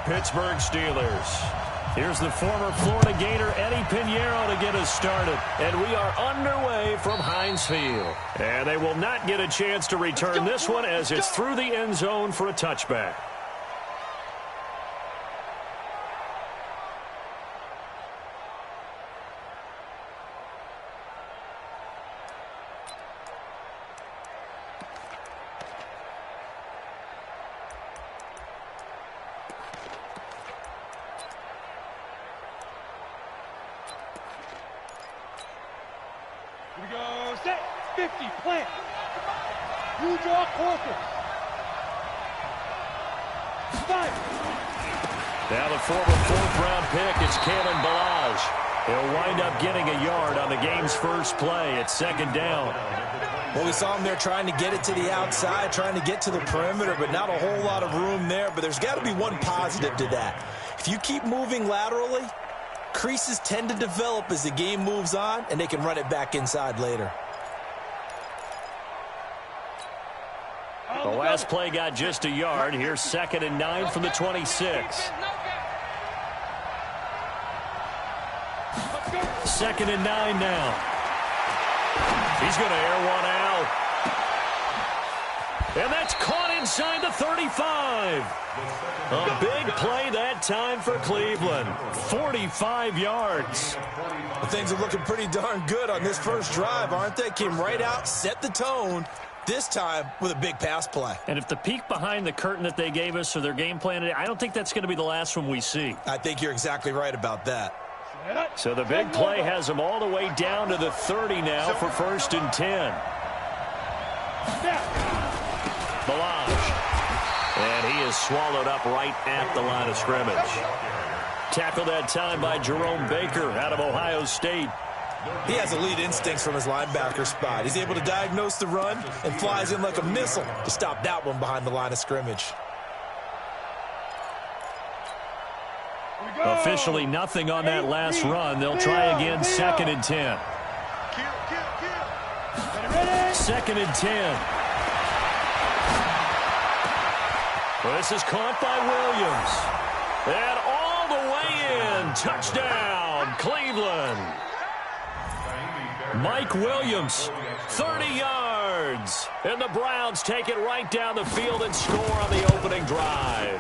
Pittsburgh Steelers. Here's the former Florida Gator Eddie Pinheiro to get us started. And we are underway from Heinz Field. And they will not get a chance to return this one as it's through the end zone for a touchback. Here we go, set, 50, plant. You draw quarters. 5. Now the former fourth-round pick is Kalen Balaj. He'll wind up getting a yard on the game's first play at second down. Well, we saw him there trying to get it to the outside, trying to get to the perimeter, but not a whole lot of room there. But there's got to be one positive to that. If you keep moving laterally, creases tend to develop as the game moves on, and they can run it back inside later. The last play got just a yard. Here's 2nd and 9 from the 26. 2nd and 9 now. He's going to air one out. And that's caught inside the 35. A big play that time for Cleveland. 45 yards. Well, things are looking pretty darn good on this first drive, aren't they? Came right out, set the tone, this time with a big pass play. And if the peek behind the curtain that they gave us or their game plan today, I don't think that's going to be the last one we see. I think you're exactly right about that. So the big play has them all the way down to the 30 now for 1st and 10. Balaj. And he is swallowed up right at the line of scrimmage. Tackled that time by Jerome Baker out of Ohio State. He has elite instincts from his linebacker spot. He's able to diagnose the run and flies in like a missile to stop that one behind the line of scrimmage. Officially nothing on that last run. They'll try again, 2nd and 10. 2nd and 10. Well, this is caught by Williams. And all the way in. Touchdown, Cleveland. Mike Williams, 30 yards. And the Browns take it right down the field and score on the opening drive.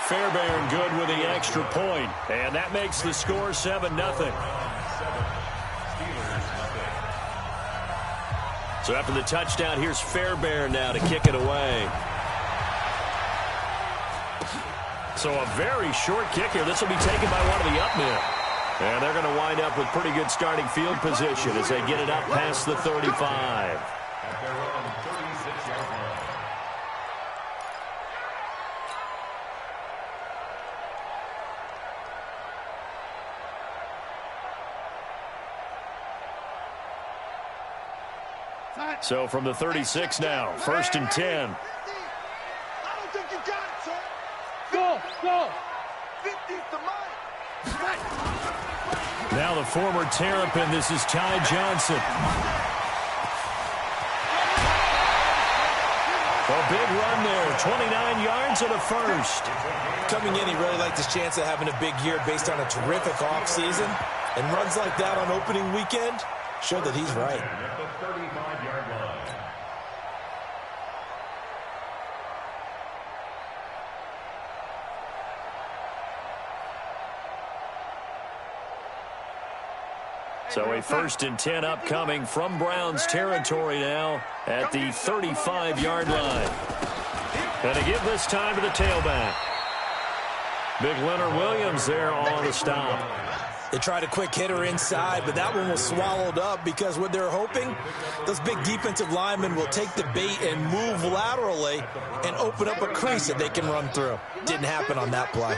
Fairbairn good with the extra point. And that makes the score 7-0. So after the touchdown, here's Fairbairn now to kick it away. So a very short kick here. This will be taken by one of the up men. And they're going to wind up with pretty good starting field position as they get it up past the 35. So from the 36 now, 1st and 10. I don't think you got it, sir. Go. 50's the mark. Now the former Terrapin, this is Ty Johnson. A big run there, 29 yards and a first. Coming in, he really liked his chance of having a big year based on a terrific offseason. And runs like that on opening weekend show that he's right. So a 1st and 10 upcoming from Browns territory now at the 35-yard line. And to give this time to the tailback. Big Leonard Williams there on the stop. They tried a quick hitter inside, but that one was swallowed up because what they're hoping, those big defensive linemen will take the bait and move laterally and open up a crease that they can run through. Didn't happen on that play.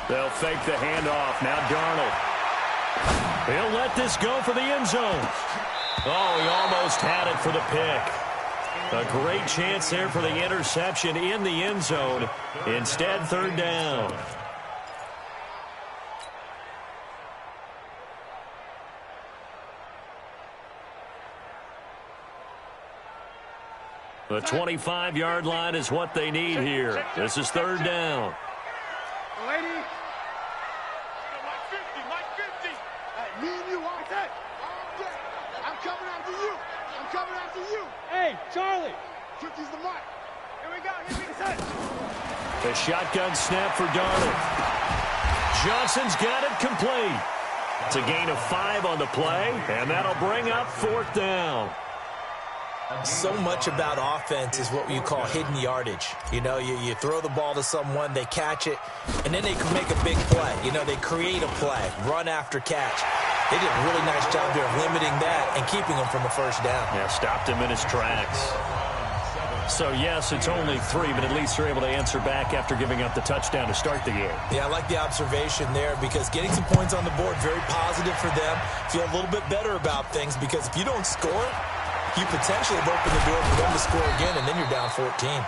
They'll fake the handoff. Now Darnold. He'll let this go for the end zone. Oh, he almost had it for the pick. A great chance there for the interception in the end zone. Instead, 3rd down. The 25-yard line is what they need here. This is third down. Lady. Mike 50, Mike 50. Hey, me and you, all day. I'm coming after you. I'm coming after you. Hey, Charlie. 50's the mark. Here we go. Here we go. The shotgun snap for Darnold. Johnson's got it complete. It's a gain of 5 on the play, and that'll bring up fourth down. So much about offense is what you call hidden yardage. You know, you throw the ball to someone, they catch it, and then they can make a big play. You know, they create a play, run after catch. They did a really nice job there of limiting that and keeping him from a first down. Yeah, stopped him in his tracks. So, yes, it's only 3, but at least they're able to answer back after giving up the touchdown to start the game. Yeah, I like the observation there because getting some points on the board, very positive for them. Feel a little bit better about things because if you don't score, you potentially have opened the door for them to score again, and then you're down 14.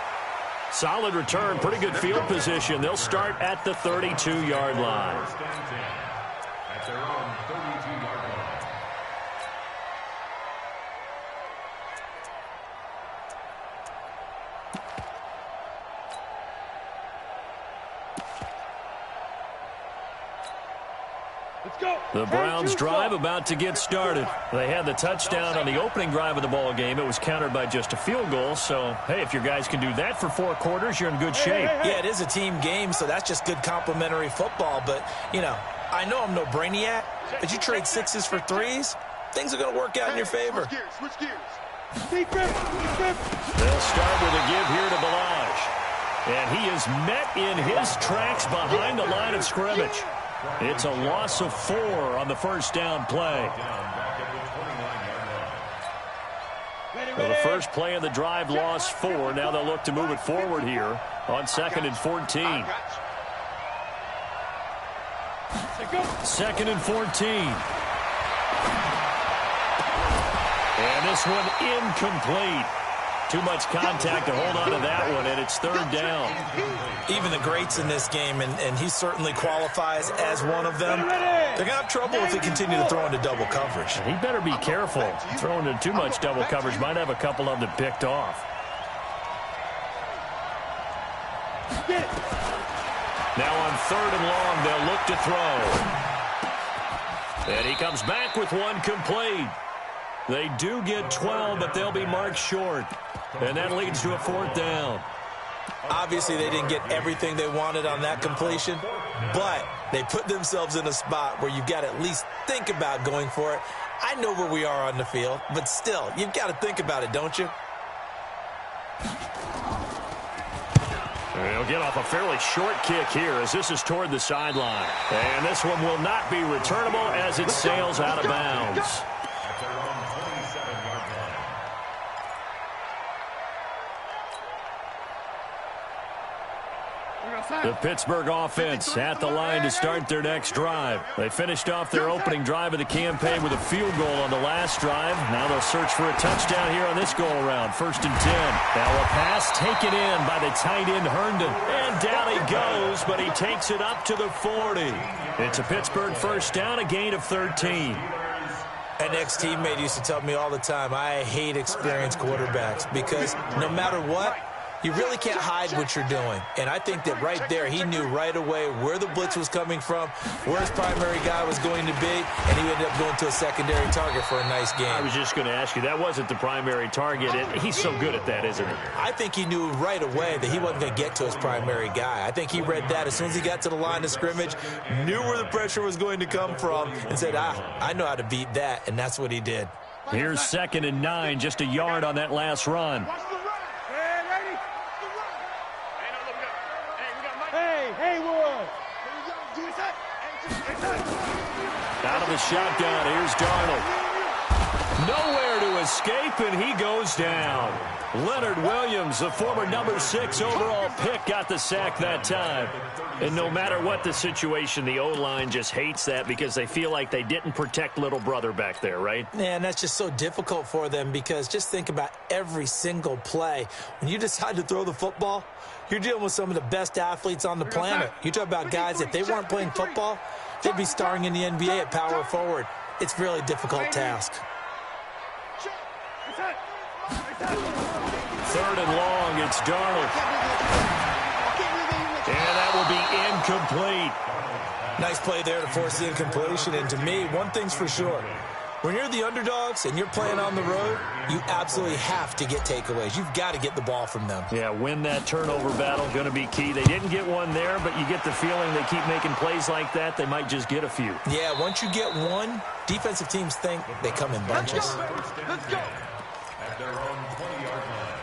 Solid return, pretty good field position. They'll start at the 32-yard line. At their own 32-yard line. The Browns drive about to get started. They had the touchdown on the opening drive of the ball game. It was countered by just a field goal. So, hey, if your guys can do that for 4 quarters, you're in good shape. Yeah, it is a team game, so that's just good complimentary football. But, you know, I know I'm no brainiac, but you trade 6s for 3s, things are going to work out in your favor. Switch gears. They'll start with a give here to Balaj. And he is met in his tracks behind the line of scrimmage. It's a loss of 4 on the first down play. Well, the first play of the drive lost 4. Now they'll look to move it forward here on 2nd and 14. 2nd and 14. And this one incomplete. Too much contact to hold on to that one, and it's third down. Even the greats in this game, and he certainly qualifies as one of them, they're going to have trouble if they continue to throw into double coverage. He better be careful. Throwing into too much double coverage might have a couple of them picked off. Now on 3rd and long, they'll look to throw. And he comes back with one complete. They do get 12, but they'll be marked short. And that leads to a 4th down. Obviously, they didn't get everything they wanted on that completion, but they put themselves in a spot where you've got to at least think about going for it. I know where we are on the field, but still, you've got to think about it, don't you? He'll get off a fairly short kick here as this is toward the sideline. And this one will not be returnable as it sails out of bounds. The Pittsburgh offense at the line to start their next drive. They finished off their opening drive of the campaign with a field goal on the last drive. Now they'll search for a touchdown here on this go-around. 1st and 10. Now a pass taken in by the tight end Herndon. And down he goes, but he takes it up to the 40. It's a Pittsburgh first down, a gain of 13. An ex-teammate used to tell me all the time, I hate experienced quarterbacks because no matter what, you really can't hide what you're doing. And I think that right there, he knew right away where the blitz was coming from, where his primary guy was going to be, and he ended up going to a secondary target for a nice game. I was just going to ask you, that wasn't the primary target. And he's so good at that, isn't he? I think he knew right away that he wasn't going to get to his primary guy. I think he read that as soon as he got to the line of scrimmage, knew where the pressure was going to come from, and said, I know how to beat that, and that's what he did. Here's 2nd and 9, just a yard on that last run. Out of the shotgun, here's Darnold. Nowhere to escape, and he goes down. Leonard Williams, the former number 6 overall pick, got the sack that time. And no matter what the situation, the O-line just hates that because they feel like they didn't protect little brother back there, right? Yeah, and that's just so difficult for them because just think about every single play. When you decide to throw the football, you're dealing with some of the best athletes on the planet. You talk about guys, if they weren't playing football, they'd be starring in the NBA at power forward. It's a really difficult task. 3rd and long. It's Darnold. And that will be incomplete. Nice play there to force the incompletion. And to me, one thing's for sure. When you're the underdogs and you're playing on the road, you absolutely have to get takeaways. You've got to get the ball from them. Yeah, win that turnover battle, going to be key. They didn't get one there, but you get the feeling they keep making plays like that, they might just get a few. Yeah, once you get one, defensive teams think they come in bunches. Let's go. At their own 20-yard line.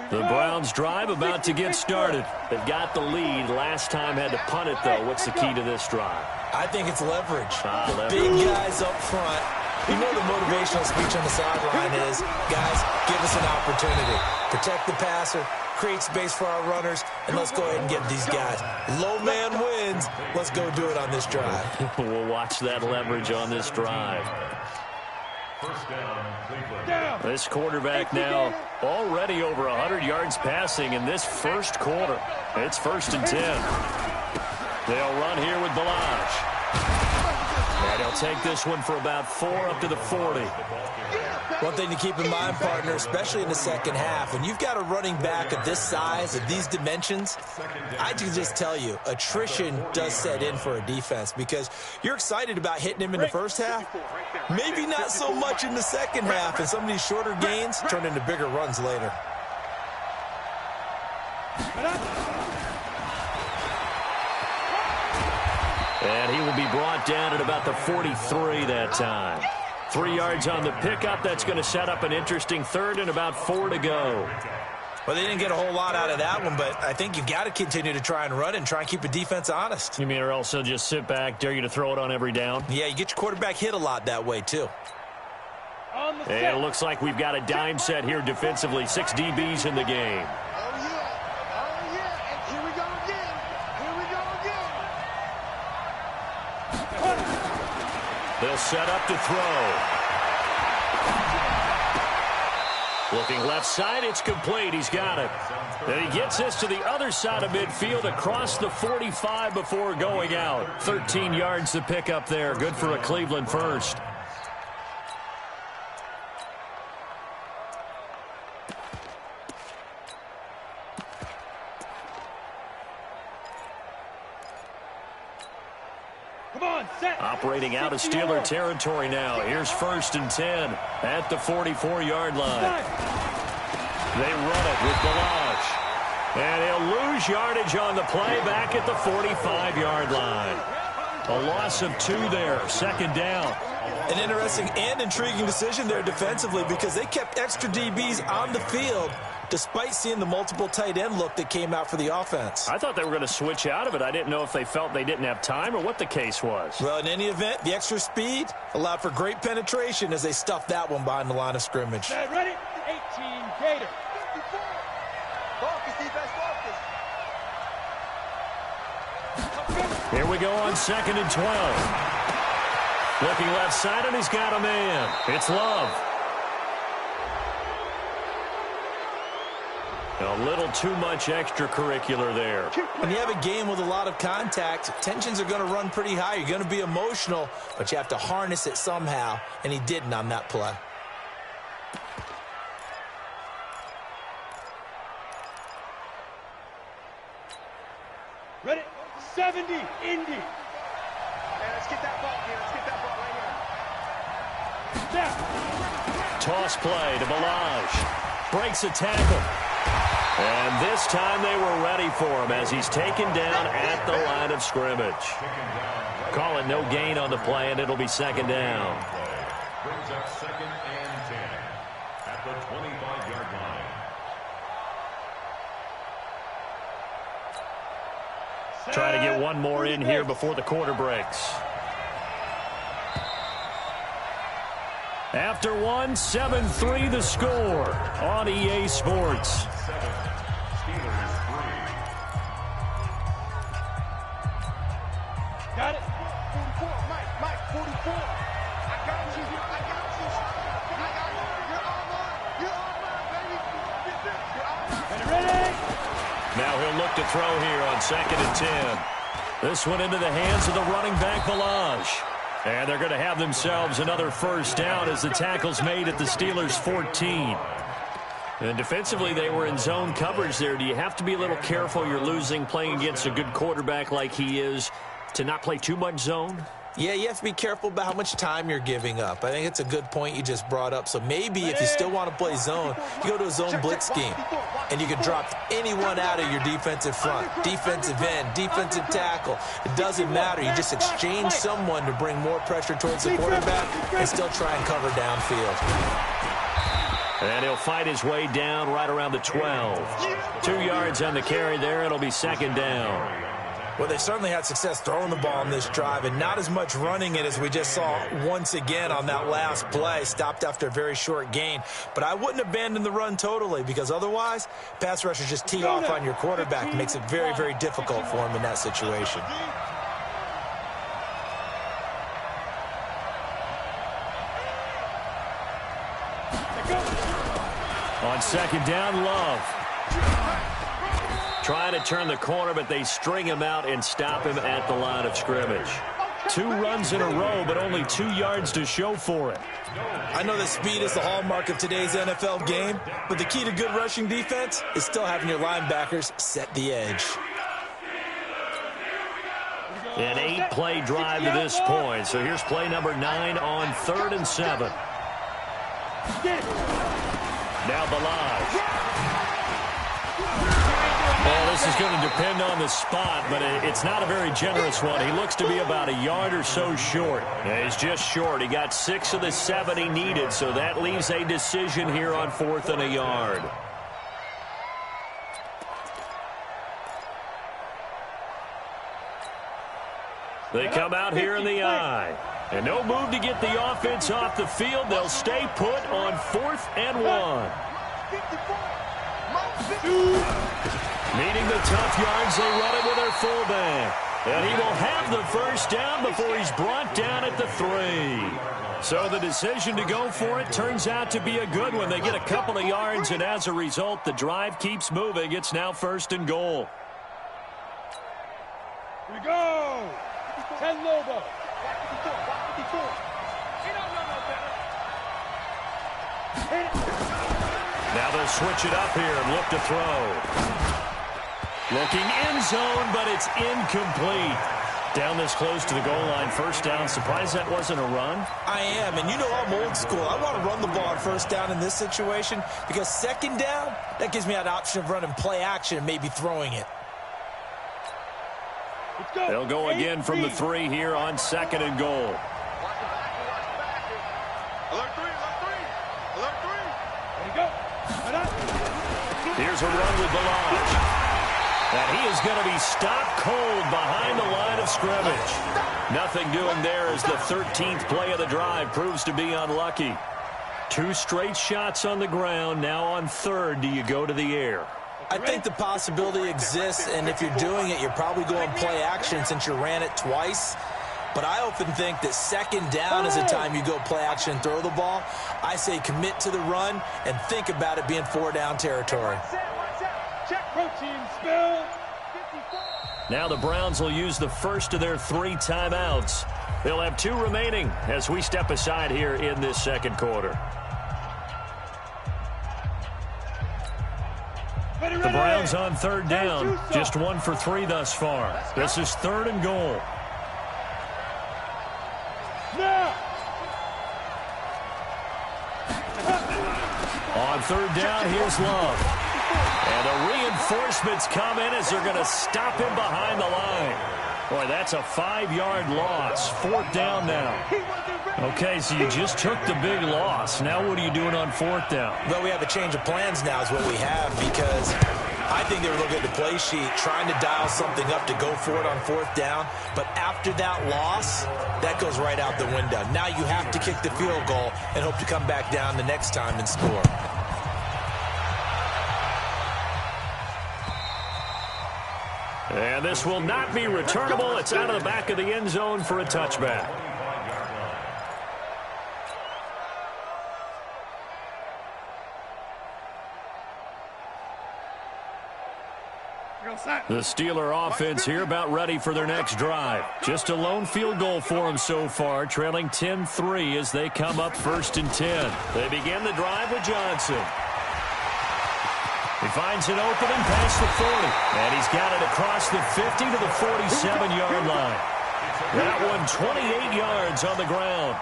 The Browns drive about to get started. They've got the lead. Last time had to punt it, though. What's the key to this drive? I think it's leverage. Leverage. Big guys up front. You know the motivational speech on the sideline is, guys, give us an opportunity. Protect the passer, create space for our runners, and let's go ahead and get these guys. Low man wins. Let's go do it on this drive. We'll watch that leverage on this drive. First down, Cleveland. This quarterback now already over 100 yards passing in this first quarter. It's 1st and 10. They'll run here with Balaj. And he'll take this one for about 4 up to the 40. One thing to keep in mind, partner, especially in the second half, when you've got a running back of this size, of these dimensions, I can just tell you, attrition does set in for a defense because you're excited about hitting him in the first half. Maybe not so much in the second half, and some of these shorter gains turn into bigger runs later. And he will be brought down at about the 43 that time. 3 yards on the pickup. That's going to set up an interesting 3rd and about 4 to go. Well, they didn't get a whole lot out of that one, but I think you've got to continue to try and run and try and keep the defense honest. You mean or else they'll just sit back, dare you to throw it on every down? Yeah, you get your quarterback hit a lot that way, too. And it looks like we've got a dime set here defensively. 6 DBs in the game. Oh, yeah. Oh, yeah. And here we go again. Here we go again. They'll set up to throw. Looking left side, it's complete. He's got it. And he gets this to the other side of midfield across the 45 before going out. 13 yards to pick up there. Good for a Cleveland first. Operating out of Steeler territory now. Here's 1st and 10 at the 44-yard line. They run it with Balaj. And he'll lose yardage on the play back at the 45-yard line. A loss of 2 there. 2nd down. An interesting and intriguing decision there defensively because they kept extra DBs on the field despite seeing the multiple tight end look that came out for the offense. I thought they were going to switch out of it. I didn't know if they felt they didn't have time or what the case was. Well, in any event, the extra speed allowed for great penetration as they stuffed that one behind the line of scrimmage. Ready? 18, Gator. Here we go on 2nd and 12. Looking left side, and he's got a man. It's Love. A little too much extracurricular there. When you have a game with a lot of contact, tensions are going to run pretty high. You're going to be emotional, but you have to harness it somehow, and he didn't on that play. Ready? 70, Indy. Hey, let's get that ball here. Let's get that ball right here. Toss play to Balaj. Breaks a tackle. And this time they were ready for him as he's taken down at the line of scrimmage. Call it no gain on the play, and it'll be 2nd down. Brings up 2nd and 10 at the 25-yard line. Trying to get one more in here before the quarter breaks. After one, 7-3 the score on EA Sports. Got it. 44, Mike, 44. I got you. I got you. You're all mine. You're all mine, baby. You're all mine. Ready? Now he'll look to throw here on 2nd and 10. This one into the hands of the running back, Balaj. And they're going to have themselves another first down as the tackle's made at the Steelers' 14. And defensively, they were in zone coverage there. Do you have to be a little careful? You're losing, playing against a good quarterback like he is, to not play too much zone? Yeah, you have to be careful about how much time you're giving up. I think it's a good point you just brought up. So maybe if you still want to play zone, you go to a zone blitz scheme. And you can drop anyone out of your defensive front, defensive end, defensive tackle. It doesn't matter. You just exchange someone to bring more pressure towards the quarterback and still try and cover downfield. And he'll fight his way down right around the 12. 2 yards on the carry there. It'll be 2nd down. Well, they certainly had success throwing the ball in this drive and not as much running it as we just saw once again on that last play. Stopped after a very short gain. But I wouldn't abandon the run totally because otherwise, pass rushers just tee off on your quarterback. It makes it very, very difficult for him in that situation. On 2nd down, Love. Trying to turn the corner, but they string him out and stop him at the line of scrimmage. 2 runs in a row, but only 2 yards to show for it. I know that speed is the hallmark of today's NFL game, but the key to good rushing defense is still having your linebackers set the edge. An 8-play drive to this point. So here's play number 9 on 3rd and 7. Now Balaj. Well, this is going to depend on the spot, but it's not a very generous one. He looks to be about a yard or so short. Yeah, he's just short. He got 6 of the 7 he needed, so that leaves a decision here on 4th and a yard. They come out here in the eye. And no move to get the offense off the field. They'll stay put on 4th and 1. Needing the tough yards, they run it with their fullback. And he will have the first down before he's brought down at the 3. So the decision to go for it turns out to be a good one. They get a couple of yards, and as a result, the drive keeps moving. It's now 1st and goal. Here we go. 10 Lobo. Now they'll switch it up here and look to throw. Looking end zone, but it's incomplete. Down this close to the goal line, first down. Surprised that wasn't a run? I am, and you know I'm old school. I want to run the ball on first down in this situation because 2nd down, that gives me that option of running play action and maybe throwing it. They'll go again from the 3 here on 2nd and goal. Alert 3. Alert 3. There you go. Here's a run with Balaj. And he is going to be stopped cold behind the line of scrimmage. Nothing doing there as the 13th play of the drive proves to be unlucky. 2 straight shots on the ground. Now on 3rd, do you go to the air? I think the possibility exists, and if you're doing it, you're probably going play action since you ran it twice. But I often think that 2nd down is the time you go play action and throw the ball. I say commit to the run and think about it being 4-down territory. Check protein spill. Now the Browns will use the first of their 3 timeouts. They'll have 2 remaining as we step aside here in this 2nd quarter. The Browns on 3rd down. Just 1 for 3 thus far. This is 3rd and goal. On 3rd down, here's Love. And the reinforcements come in as they're going to stop him behind the line. Boy, that's a 5-yard loss. 4th down now. Okay, so you just took the big loss. Now what are you doing on 4th down? Well, we have a change of plans now is what we have because I think they were looking at the play sheet, trying to dial something up to go for it on 4th down. But after that loss, that goes right out the window. Now you have to kick the field goal and hope to come back down the next time and score. And this will not be returnable. It's out of the back of the end zone for a touchback. The Steeler offense here about ready for their next drive. Just a lone field goal for them so far, trailing 10-3 as they come up 1st and 10. They begin the drive with Johnson. He finds an opening past the 40, and he's got it across the 50 to the 47-yard line. That one 28 yards on the ground.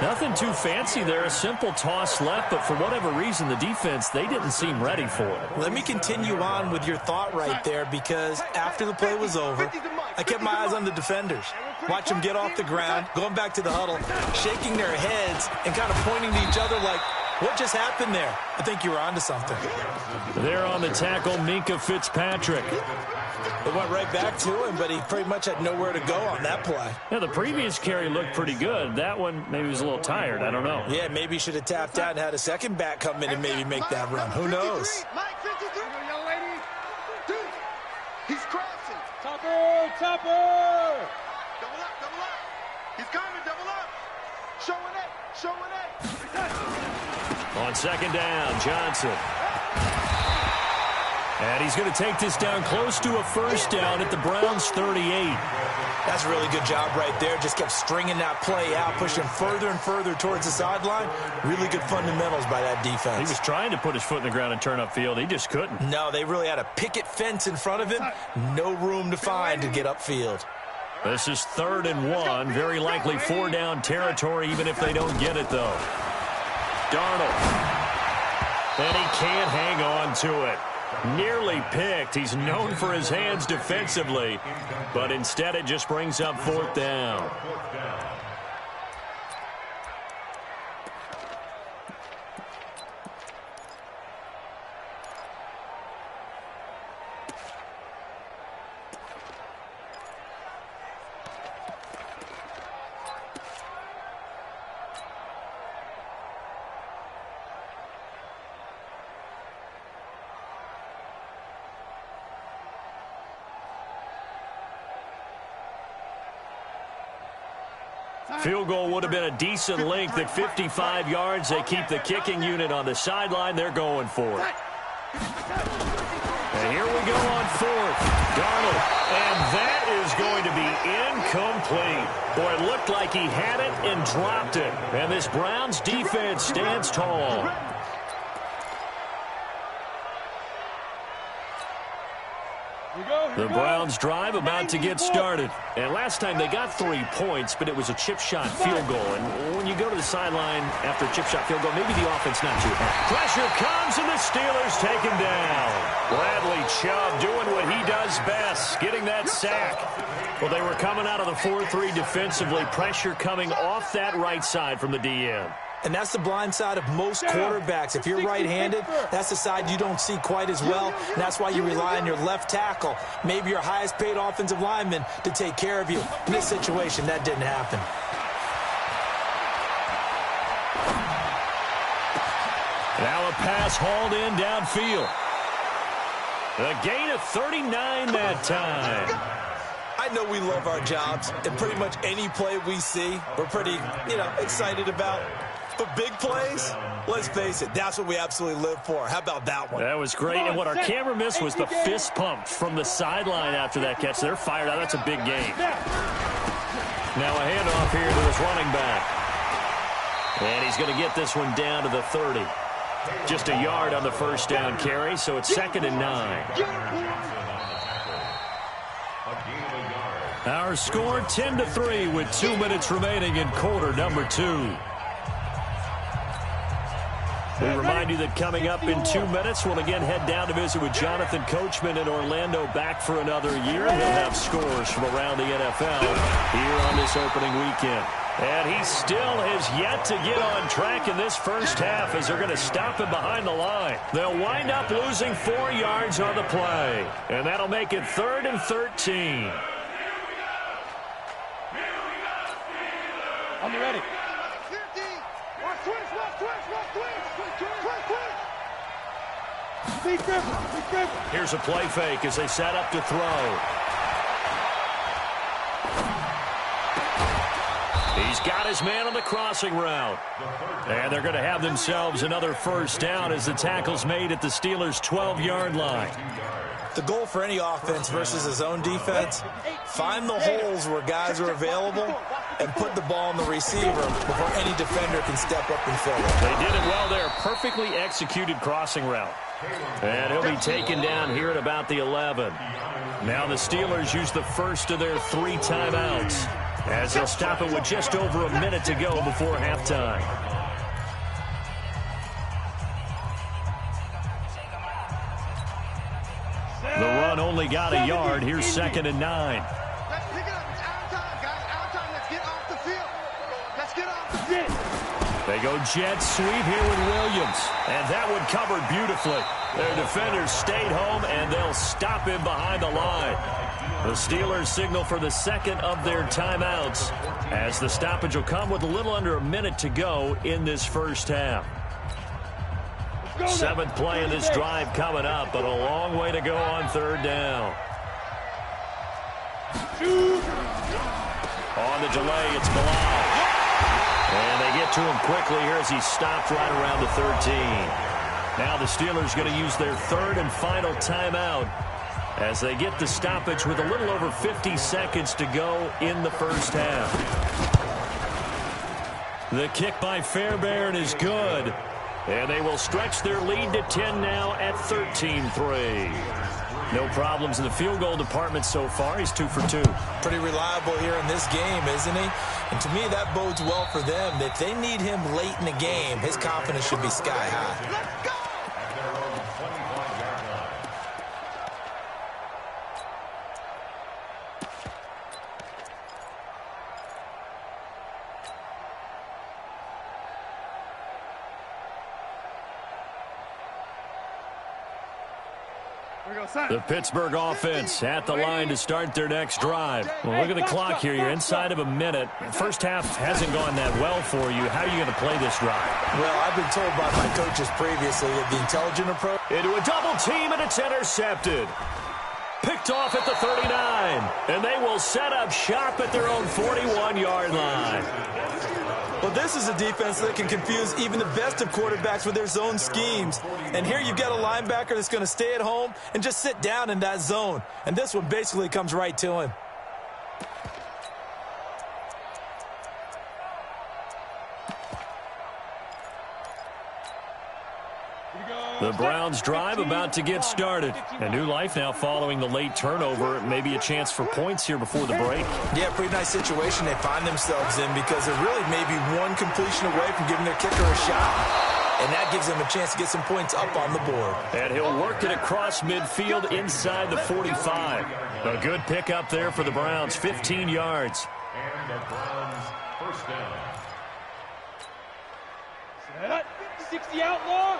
Nothing too fancy there, a simple toss left, but for whatever reason, the defense, they didn't seem ready for it. Let me continue on with your thought right there, because after the play was over, I kept my eyes on the defenders. Watch them get off the ground, going back to the huddle, shaking their heads and kind of pointing to each other like, what just happened there? I think you were onto something. There on the tackle, Minkah Fitzpatrick. It went right back to him, but he pretty much had nowhere to go on that play. Yeah, the previous carry looked pretty good. That one, maybe he was a little tired. I don't know. Yeah, maybe he should have tapped out and had a second back come in and maybe make that run. Who knows? Young lady. He's crossing. Topper! Topper! Double up. He's coming, double up. Showing it. On 2nd down, Johnson. And he's going to take this down close to a 1st down at the Browns' 38. That's a really good job right there. Just kept stringing that play out, pushing further and further towards the sideline. Really good fundamentals by that defense. He was trying to put his foot in the ground and turn upfield. He just couldn't. No, they really had a picket fence in front of him. No room to find to get upfield. This is 3rd and 1. Very likely 4-down territory, even if they don't get it, though. Darnold. And he can't hang on to it. Nearly picked. He's known for his hands defensively, but instead it just brings up 4th down. Field goal would have been a decent length at 55 yards. They keep the kicking unit on the sideline. They're going for it. And here we go on 4th. Darnold. And that is going to be incomplete. Boy, it looked like he had it and dropped it. And this Browns defense stands tall. The Browns drive about to get started. And last time they got 3 points, but it was a chip shot field goal. And when you go to the sideline after a chip shot field goal, maybe the offense not too happy. Pressure comes and the Steelers take him down. Bradley Chubb doing what he does best, getting that sack. Well, they were coming out of the 4-3 defensively. Pressure coming off that right side from the DM. And that's the blind side of most quarterbacks. If you're right-handed, that's the side you don't see quite as well. And that's why you rely on your left tackle, maybe your highest-paid offensive lineman, to take care of you. In this situation, that didn't happen. Now a pass hauled in downfield. A gain of 39 that time. I know we love our jobs, and pretty much any play we see, we're pretty, excited about. But big plays, let's face it, that's what we absolutely live for. How about that one? That was great. And what our camera missed was the fist pump from the sideline after that catch. They're fired out. That's a big game. Now a handoff here to his running back. And he's going to get this one down to the 30. Just a yard on the 1st down carry, so it's 2nd and 9. Our score 10-3 with 2 minutes remaining in quarter number 2. We remind you that coming up in 2 minutes, we'll again head down to visit with Jonathan Coachman in Orlando, back for another year. And we'll have scores from around the NFL here on this opening weekend. And he still has yet to get on track in this first half as they're going to stop him behind the line. They'll wind up losing 4 yards on the play. And that'll make it 3rd and 13. I'm ready. Here's a play fake as they set up to throw. He's got his man on the crossing route. And they're going to have themselves another 1st down as the tackle's made at the Steelers' 12-yard line. The goal for any offense versus his own defense, find the holes where guys are available and put the ball on the receiver before any defender can step up and fill it. They did it well there. Perfectly executed crossing route. And he'll be taken down here at about the 11. Now the Steelers use the first of their 3 timeouts as they'll stop it with just over a minute to go before halftime. The run only got a yard. Here's 2nd and 9. Let's pick it up. It's out time, guys. Out time. Let's get off the field. Let's get off the field. They go jet sweep here with Williams. And that one covered beautifully. Their defenders stayed home, and they'll stop him behind the line. The Steelers signal for the second of their timeouts as the stoppage will come with a little under a minute to go in this first half. 7th play of this drive coming up, but a long way to go on 3rd down. On the delay, it's Bilal. And they get to him quickly here as he stopped right around the 13. Now the Steelers going to use their 3rd and final timeout as they get the stoppage with a little over 50 seconds to go in the first half. The kick by Fairbairn is good. And they will stretch their lead to 10 now at 13-3. No problems in the field goal department so far. He's 2 for 2. Pretty reliable here in this game, isn't he? And to me, that bodes well for them. If they need him late in the game, his confidence should be sky high. Let's go. The Pittsburgh offense at the line to start their next drive. Well, look at the clock here. You're inside of a minute. First half hasn't gone that well for you. How are you going to play this drive? Well, I've been told by my coaches previously that the intelligent approach... Into a double team, and it's intercepted. Picked off at the 39. And they will set up shop at their own 41-yard line. Well, this is a defense that can confuse even the best of quarterbacks with their zone schemes. And here you've got a linebacker that's going to stay at home and just sit down in that zone. And this one basically comes right to him. The Browns drive about to get started. A new life now following the late turnover. Maybe a chance for points here before the break. Yeah, pretty nice situation they find themselves in because they're really maybe one completion away from giving their kicker a shot. And that gives them a chance to get some points up on the board. And he'll work it across midfield inside the 45. A good pickup there for the Browns, 15 yards. And the Browns first down. 60 outlaw.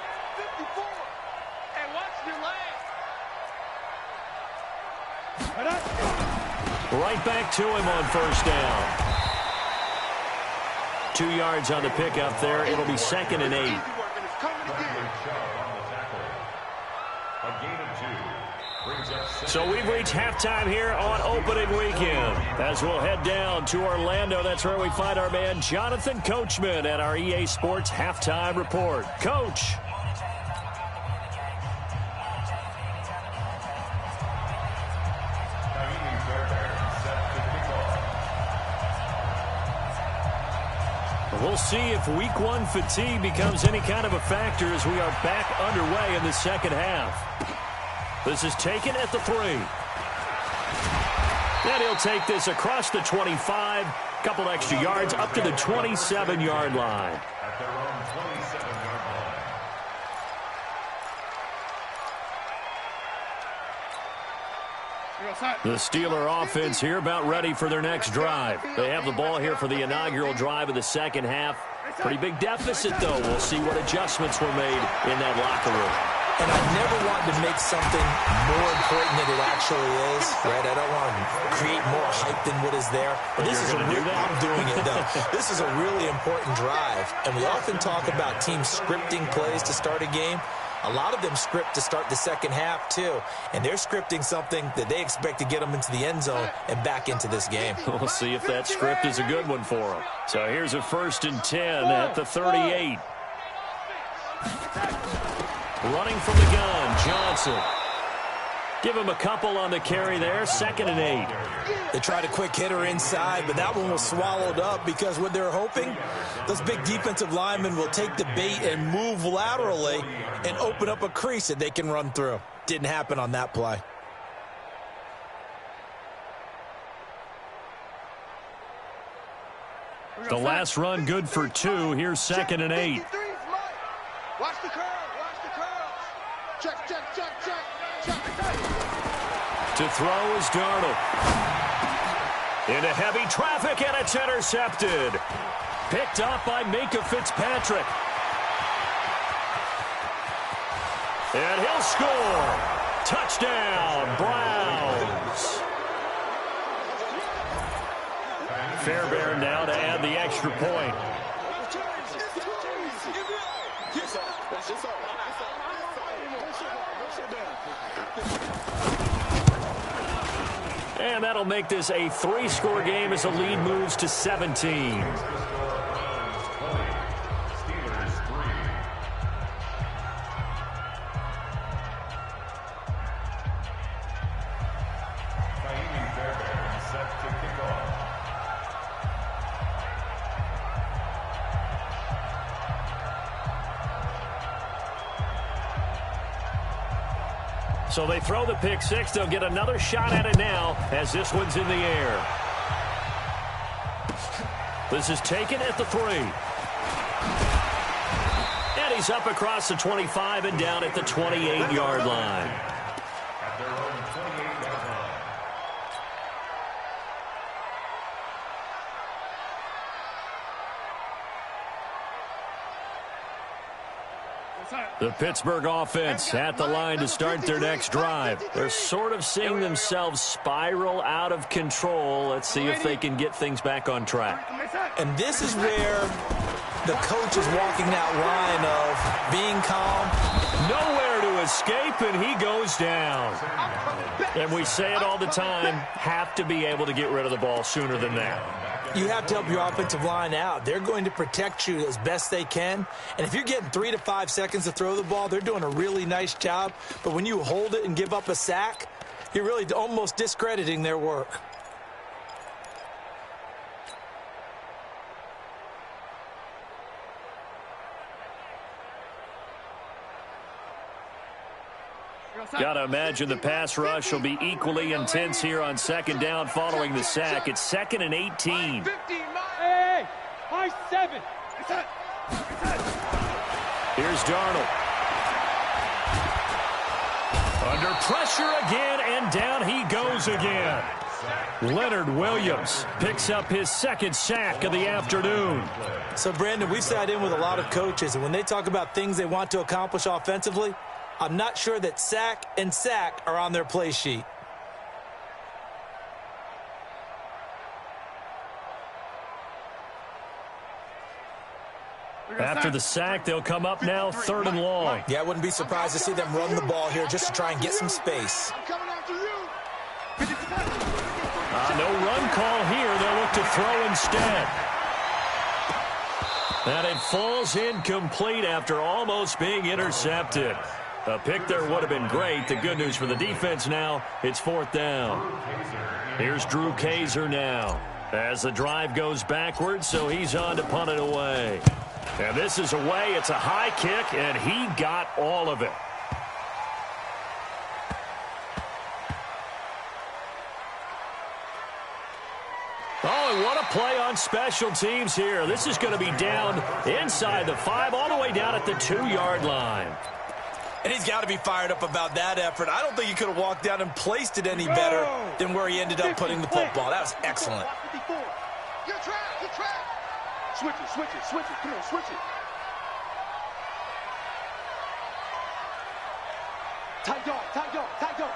54. Hey, watch your leg. Right back to him on first down. 2 yards on the pickup there. It'll be 2nd and 8. So we've reached halftime here on opening weekend. As we'll head down to Orlando, that's where we find our man Jonathan Coachman at our EA Sports Halftime Report. Coach. We'll see if week 1 fatigue becomes any kind of a factor as we are back underway in the second half. This is taken at the 3. And he'll take this across the 25, couple extra yards up to the 27-yard line. At their own 27-yard line. The Steeler offense here about ready for their next drive. They have the ball here for the inaugural drive of the second half. Pretty big deficit, though. We'll see what adjustments were made in that locker room. And I never wanted to make something more important than it actually is, right? I don't want to create more hype than what is there. But this is I'm doing it, though. This is a really important drive. And we often talk about teams scripting plays to start a game. A lot of them script to start the second half, too. And they're scripting something that they expect to get them into the end zone and back into this game. We'll see if that script is a good one for them. So here's a 1st and 10 at the 38. Running from the gun, Johnson. Give him a couple on the carry there, 2nd and 8. They tried a quick hitter inside, but that one was swallowed up because what they're hoping, those big defensive linemen will take the bait and move laterally and open up a crease that they can run through. Didn't happen on that play. The last run good for 2. Here's 2nd and 8. Watch the curl. Watch the curl. Check, check, check, check, check. To throw is Darnold. Into heavy traffic, and it's intercepted. Picked up by Minkah Fitzpatrick. And he'll score. Touchdown, Browns. Fairbairn now to add the extra point. And that'll make this a 3-score game as the lead moves to 17. So they throw the pick 6. They'll get another shot at it now as this one's in the air. This is taken at the 3. And he's up across the 25 and down at the 28-yard line. At their own 28-yard line. The Pittsburgh offense at the line to start their next drive. They're sort of seeing themselves spiral out of control. Let's see if they can get things back on track. And this is where the coach is walking that line of being calm. Nowhere to escape, and he goes down. And we say it all the time, have to be able to get rid of the ball sooner than that. You have to help your offensive line out. They're going to protect you as best they can. And if you're getting 3 to 5 seconds to throw the ball, they're doing a really nice job. But when you hold it and give up a sack, you're really almost discrediting their work. Got to imagine the pass rush will be equally intense here on 2nd down following the sack. It's 2nd and 18. Hey, high 7. Here's Darnold. Under pressure again, and down he goes again. Leonard Williams picks up his 2nd sack of the afternoon. So, Brandon, we've sat in with a lot of coaches, and when they talk about things they want to accomplish offensively, I'm not sure that sack and sack are on their play sheet. After the sack, they'll come up now 3rd and long. Yeah, I wouldn't be surprised to see them run the ball here just to try and get some space. No run call here. They'll look to throw instead. And it falls incomplete after almost being intercepted. A pick there would have been great. The good news for the defense now, it's 4th down. Here's Drew Kaiser now as the drive goes backwards, so he's on to punt it away. And this is away. It's a high kick, and he got all of it. Oh, and what a play on special teams here. This is going to be down inside the 5, all the way down at the 2-yard line. And he's got to be fired up about that effort. I don't think he could have walked down and placed it any better than where he ended up putting the football. That was excellent. You're trapped. You're trapped. Switch it, switch it, switch it. Come on, switch it. Tight dog, tight dog, tight dog.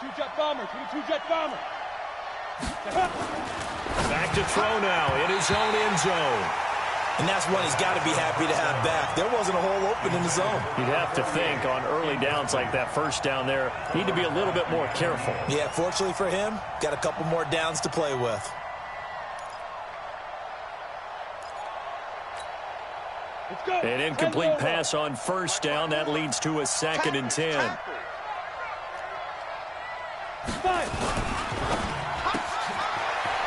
22 jet bomber, 22 jet bomber. Back to throw now in his own end zone. And that's one he's got to be happy to have back. There wasn't a hole open in the zone. You'd have to think on early downs like that, 1st down there, need to be a little bit more careful. Yeah, fortunately for him, got a couple more downs to play with. Let's go. An incomplete pass on 1st down. That leads to a 2nd and 10. 5.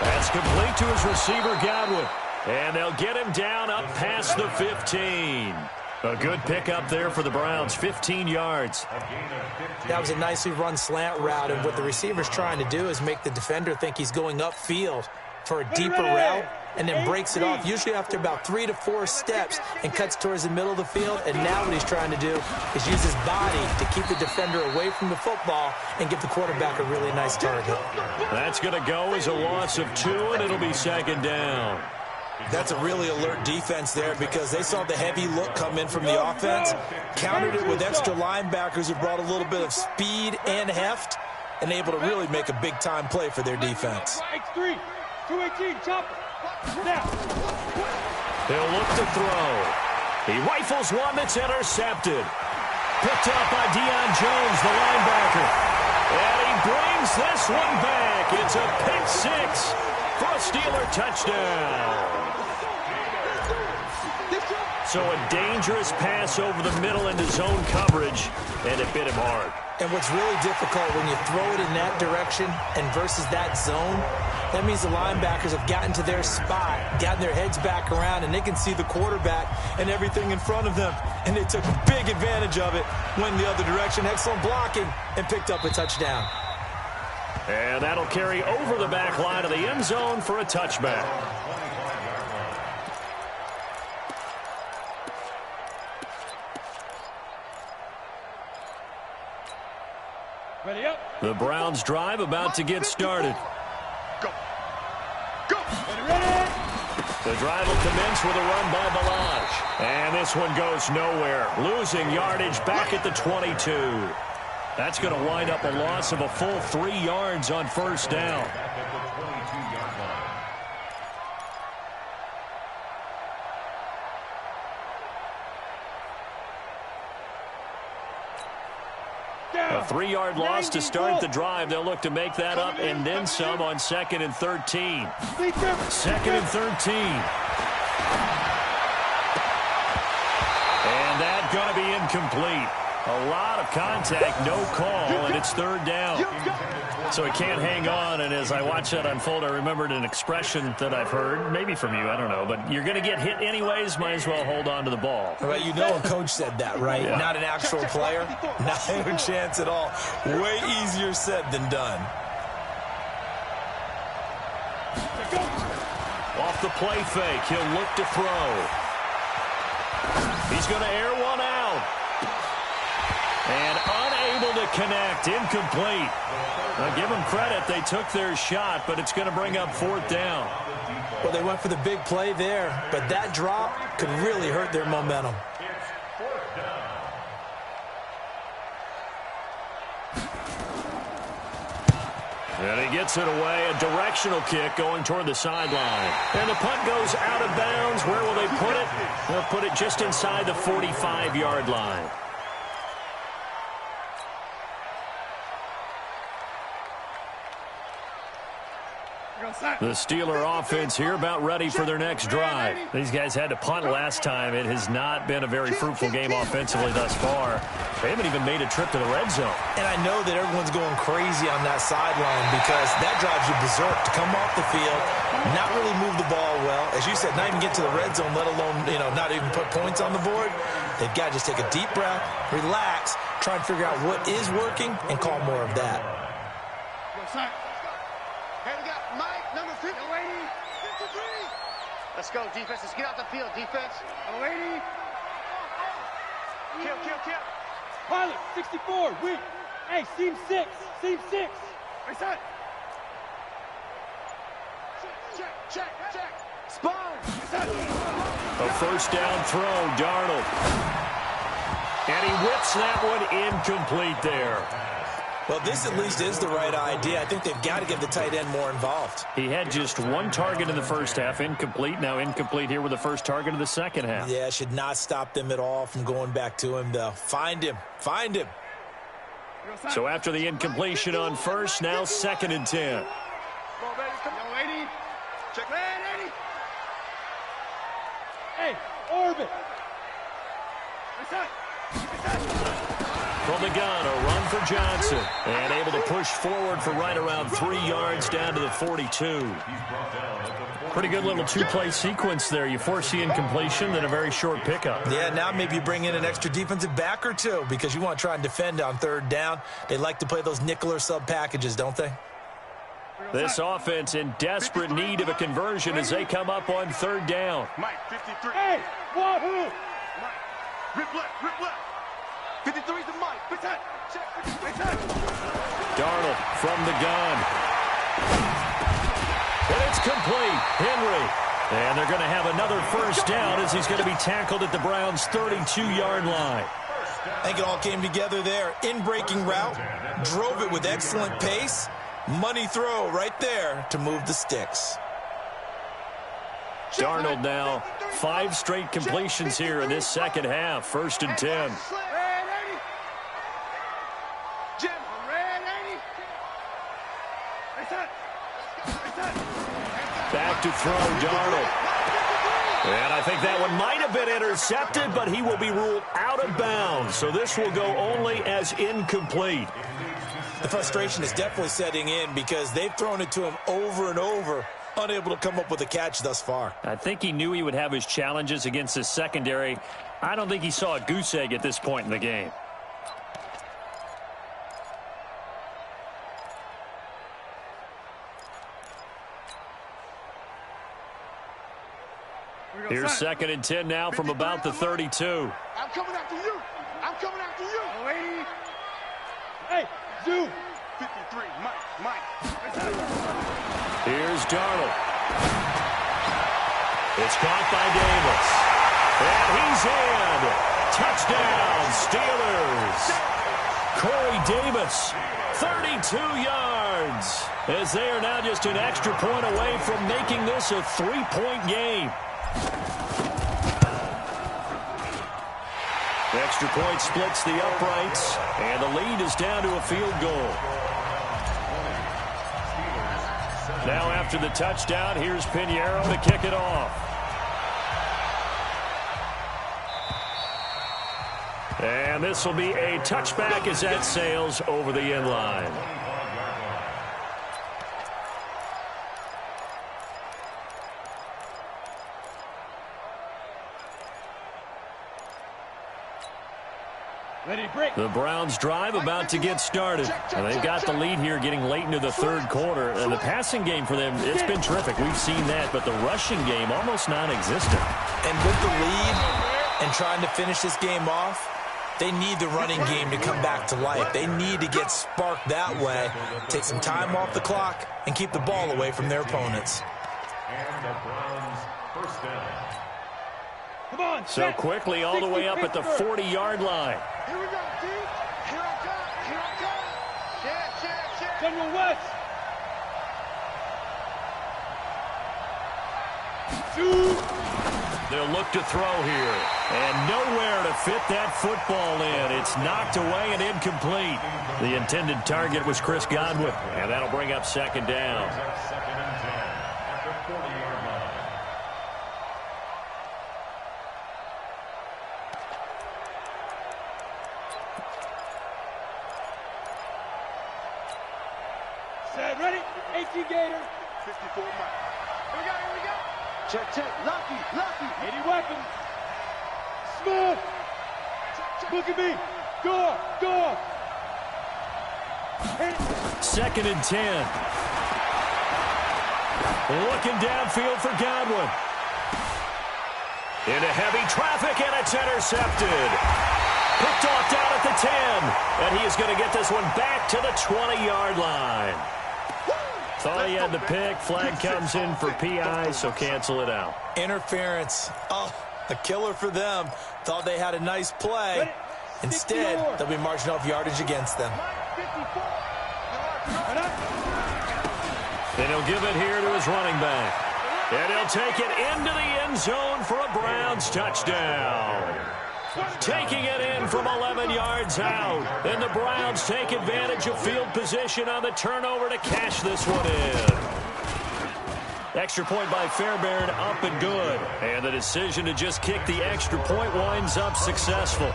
That's complete to his receiver, Godwin. And they'll get him down up past the 15. A good pickup there for the Browns, 15 yards. That was a nicely run slant route, and what the receiver's trying to do is make the defender think he's going upfield for a deeper route, and then breaks it off, usually after about 3 to 4 steps, and cuts towards the middle of the field. And now what he's trying to do is use his body to keep the defender away from the football and give the quarterback a really nice target. That's going to go as a loss of 2, and it'll be second down. That's a really alert defense there because they saw the heavy look come in from the offense, countered it with extra linebackers who brought a little bit of speed and heft, and able to really make a big-time play for their defense. X3, 218, chopper. Snap. He'll look to throw. He rifles one that's intercepted. Picked up by Deion Jones, the linebacker. And he brings this one back. It's a pick 6 for a Steeler touchdown. So a dangerous pass over the middle into zone coverage, and it bit him hard. And what's really difficult when you throw it in that direction and versus that zone, that means the linebackers have gotten to their spot, gotten their heads back around, and they can see the quarterback and everything in front of them. And they took big advantage of it, went the other direction, excellent blocking, and picked up a touchdown. And that'll carry over the back line of the end zone for a touchback. Ready up. The Browns drive about to get started. Go. Go. Ready. The drive will commence with a run by Balaj. And this one goes nowhere. Losing yardage back at the 22. That's going to wind up a loss of a full 3 yards on first down. A 3-yard loss to start the drive. They'll look to make that up and then some on 2nd and 13. 2nd and 13. And that's going to be incomplete. A lot of contact, no call, and it's 3rd down. So he can't hang on, and as I watch that unfold, I remembered an expression that I've heard, maybe from you, I don't know, but you're going to get hit anyways, might as well hold on to the ball. Well, you know a coach said that, right? Yeah. Not an actual player. Not a chance at all. Way easier said than done. Off the play fake, he'll look to throw. He's going to air one out. And unable to connect, incomplete. Now give them credit, they took their shot, but it's going to bring up 4th down. Well, they went for the big play there, but that drop could really hurt their momentum. And he gets it away, a directional kick going toward the sideline. And the punt goes out of bounds. Where will they put it? They'll put it just inside the 45-yard line. The Steeler offense here about ready for their next drive. These guys had to punt last time. It has not been a very fruitful game offensively thus far. They haven't even made a trip to the red zone. And I know that everyone's going crazy on that sideline because that drives you berserk to come off the field, not really move the ball well. As you said, not even get to the red zone, let alone, not even put points on the board. They've got to just take a deep breath, relax, try and figure out what is working, and call more of that. Hey, we got Mike, number 50. 53. Let's go, defense. Let's get out the field, defense. 80. Kill. Pilot, 64, weak. Hey, seam 6, seam 6. Right side. Check. Spawn. A first down throw, Darnold. And he whips that one incomplete there. Well, this at least is the right idea. I think they've got to get the tight end more involved. He had just one target in the first half, incomplete. Now incomplete here with the first target of the second half. Yeah, should not stop them at all from going back to him, though. Find him. So after the incompletion on first, now 2nd and 10. Come on, baby. Come on, 80. Check. Man, 80. Hey, orbit. Right side. from the gun, a run for Johnson. And able to push forward for right around 3 yards down to the 42. Pretty good little two-play sequence there. You force the incompletion, then a very short pickup. Yeah, now maybe you bring in an extra defensive back or two because you want to try and defend on 3rd down. They like to play those nickel or sub packages, don't they? This offense in desperate need of a conversion as they come up on 3rd down. Mike, 53. Hey, Wahoo! Mike, rip left, rip left. 53 to Mike. Protect. Check. Protect. Darnold from the gun. And it's complete. Henry. And they're going to have another 1st down as he's going to be tackled at the Browns' 32-yard line. I think it all came together there. In-breaking route. Drove it with excellent pace. Money throw right there to move the sticks. Darnold now 5 straight completions here in this second half. 1st and 10. Back to throw, Darnold. And I think that one might have been intercepted, but he will be ruled out of bounds. So this will go only as incomplete. The frustration is definitely setting in because they've thrown it to him over and over, unable to come up with a catch thus far. I think he knew he would have his challenges against his secondary. I don't think he saw a goose egg at this point in the game. Here's 2nd and 10 now from about the 32. I'm coming after you. I'm coming after you. Lady. Hey, Zoo. 53, Mike. Here's Darnold. It's caught by Davis. And he's in. Touchdown, Steelers. Corey Davis, 32 yards. As they are now just an extra point away from making this a 3-point game. The extra point splits the uprights, and the lead is down to a field goal. Now after the touchdown, here's Pinheiro to kick it off. And this will be a touchback as that sails over the end line. The Browns drive about to get started. And they've got the lead here getting late into the 3rd quarter. And the passing game for them, it's been terrific. We've seen that. But the rushing game, almost non-existent. And with the lead and trying to finish this game off, they need the running game to come back to life. They need to get sparked that way, take some time off the clock, and keep the ball away from their opponents. And the Browns' 1st down. Come on, so quickly all the way up at the 40-yard line. Here we go, D. Here I come. Here I come. Check. General West. They'll look to throw here. And nowhere to fit that football in. It's knocked away and incomplete. The intended target was Chris Godwin. And that'll bring up 2nd down. 2nd and 10 at the 40-yard line. Set, ready? 18 Gator. 54, Mike. Here we go. Check. Lucky. 80 weapons. Smith. Look at me. Door. 2nd and 10. Looking downfield for Godwin. Into heavy traffic, and it's intercepted. Picked off down at the 10. And he is going to get this one back to the 20-yard line. Thought he had the pick. Flag comes in for PI, so cancel it out. Interference. Oh, a killer for them. Thought they had a nice play. Instead, they'll be marching off yardage against them. And he'll give it here to his running back. And he'll take it into the end zone for a Browns touchdown. Taking it in from 11 yards out. And the Browns take advantage of field position on the turnover to cash this one in. Extra point by Fairbairn, up and good. And the decision to just kick the extra point winds up successful.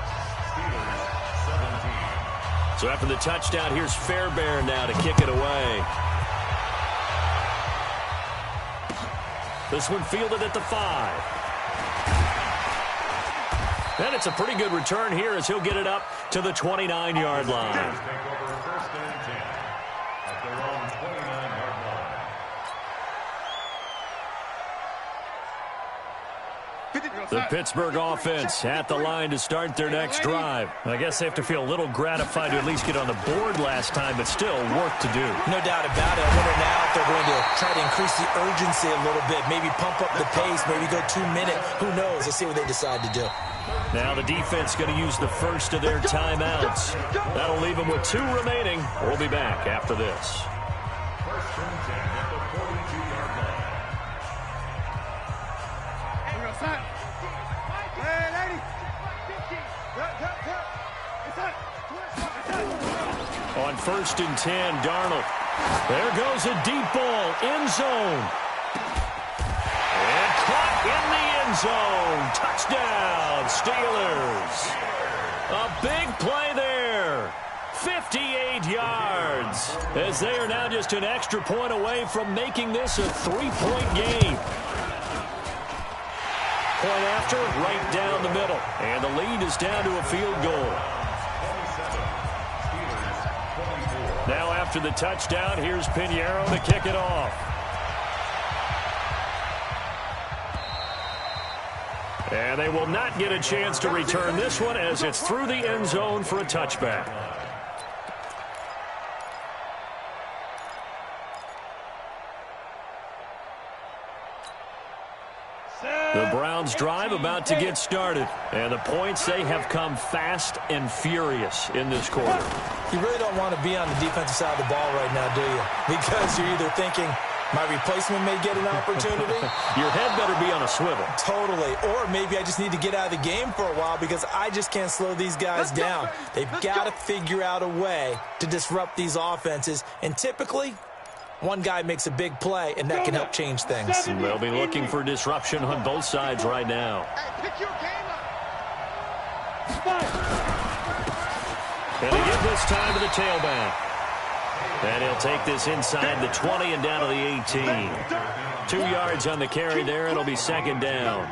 So after the touchdown, here's Fairbairn now to kick it away. This one fielded at the 5. And it's a pretty good return here as he'll get it up to the 29-yard line. The Pittsburgh offense at the line to start their next drive. I guess they have to feel a little gratified to at least get on the board last time, but still work to do. No doubt about it. I wonder now if they're going to try to increase the urgency a little bit, maybe pump up the pace, maybe go 2-minute. Who knows? Let's see what they decide to do. Now the defense going to use the first of their timeouts. That'll leave them with 2 remaining. We'll be back after this. First and 10 at the 42-yard line. On first and 10, Darnold. There goes a deep ball, end zone. And caught in the end zone. Touchdown, Steelers. A big play there. 58 yards. As they are now just an extra point away from making this a 3-point game. Point after, right down the middle. And the lead is down to a field goal. Now after the touchdown, here's Pinheiro to kick it off. And they will not get a chance to return this one as it's through the end zone for a touchback. The Browns drive about to get started. And the points, they have come fast and furious in this quarter. You really don't want to be on the defensive side of the ball right now, do you? Because you're either thinking, my replacement may get an opportunity. Your head better be on a swivel. Totally. Or maybe I just need to get out of the game for a while because I just can't slow these guys down. They've got to figure out a way to disrupt these offenses. And typically, one guy makes a big play, and that can help change things. They'll be looking for disruption on both sides right now. And he gives this time to the tailback. And he'll take this inside the 20 and down to the 18. 2 yards on the carry there. It'll be second down.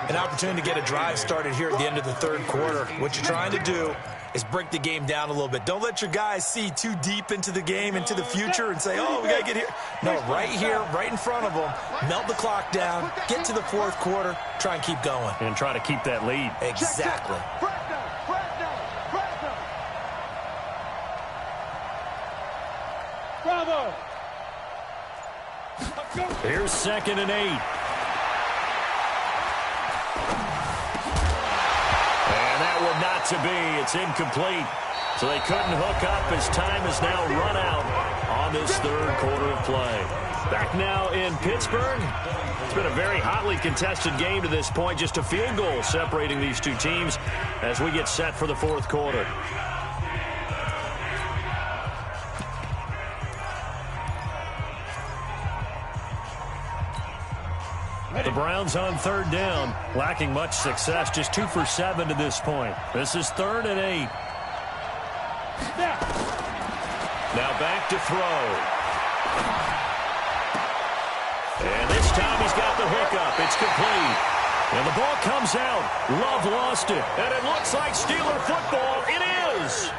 An opportunity to get a drive started here at the end of the third quarter. What you're trying to do is break the game down a little bit. Don't let your guys see too deep into the game, into the future, and say, oh, we got to get here. No, right here, right in front of them, melt the clock down, get to the fourth quarter, try and keep going. And try to keep that lead. Exactly. Bravo! Here's second and 8. Not to be. It's incomplete. So they couldn't hook up as time is now run out on this third quarter of play. Back now in Pittsburgh. It's been a very hotly contested game to this point. Just a field goal separating these two teams as we get set for the fourth quarter. The Browns on third down, lacking much success, just 2 for 7 to this point. This is 3rd and 8. Now back to throw. And this time he's got the hookup. It's complete. And the ball comes out. Love lost it. And it looks like Steeler football. It is.